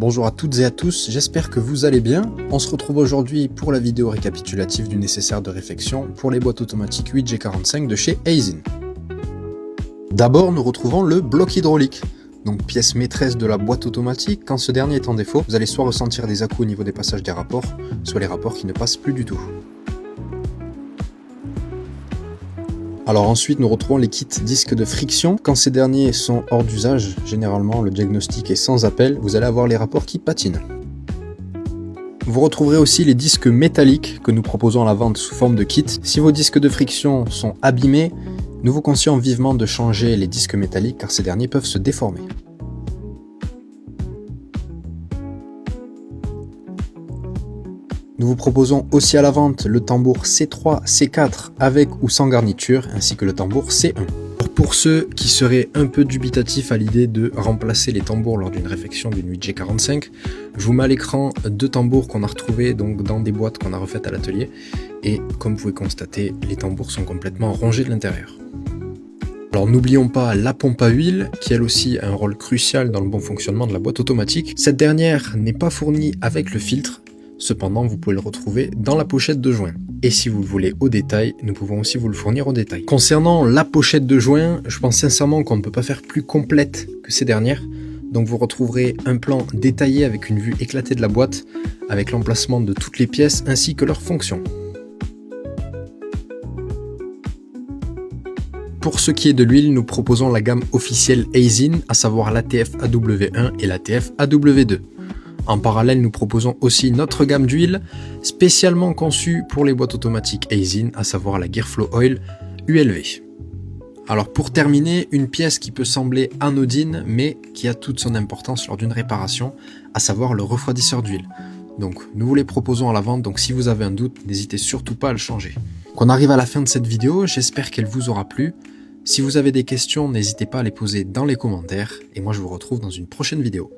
Bonjour à toutes et à tous, j'espère que vous allez bien. On se retrouve aujourd'hui pour la vidéo récapitulative du nécessaire de réfection pour les boîtes automatiques 8G45 de chez Aisin. D'abord, nous retrouvons le bloc hydraulique. Donc pièce maîtresse de la boîte automatique, quand ce dernier est en défaut, vous allez soit ressentir des à-coups au niveau des passages des rapports, soit les rapports qui ne passent plus du tout. Alors ensuite, nous retrouvons les kits disques de friction. Quand ces derniers sont hors d'usage, généralement le diagnostic est sans appel, vous allez avoir les rapports qui patinent. Vous retrouverez aussi les disques métalliques que nous proposons à la vente sous forme de kit. Si vos disques de friction sont abîmés, nous vous conseillons vivement de changer les disques métalliques car ces derniers peuvent se déformer. Nous vous proposons aussi à la vente le tambour C3, C4 avec ou sans garniture, ainsi que le tambour C1. Pour ceux qui seraient un peu dubitatifs à l'idée de remplacer les tambours lors d'une réfection d'une 8G45, je vous mets à l'écran deux tambours qu'on a retrouvés donc dans des boîtes qu'on a refaites à l'atelier. Et comme vous pouvez constater, les tambours sont complètement rongés de l'intérieur. Alors n'oublions pas la pompe à huile, qui elle aussi a un rôle crucial dans le bon fonctionnement de la boîte automatique. Cette dernière n'est pas fournie avec le filtre. Cependant, vous pouvez le retrouver dans la pochette de joint. Et si vous le voulez au détail, nous pouvons aussi vous le fournir au détail. Concernant la pochette de joint, je pense sincèrement qu'on ne peut pas faire plus complète que ces dernières. Donc vous retrouverez un plan détaillé avec une vue éclatée de la boîte, avec l'emplacement de toutes les pièces ainsi que leurs fonctions. Pour ce qui est de l'huile, nous proposons la gamme officielle Aisin, à savoir l'ATF AW1 et l'ATF AW2. En parallèle, nous proposons aussi notre gamme d'huile spécialement conçue pour les boîtes automatiques Aisin, à savoir la Gearflow Oil ULV. Alors pour terminer, une pièce qui peut sembler anodine mais qui a toute son importance lors d'une réparation, à savoir le refroidisseur d'huile. Donc nous vous les proposons à la vente, donc si vous avez un doute, n'hésitez surtout pas à le changer. On arrive à la fin de cette vidéo, j'espère qu'elle vous aura plu. Si vous avez des questions, n'hésitez pas à les poser dans les commentaires et moi je vous retrouve dans une prochaine vidéo.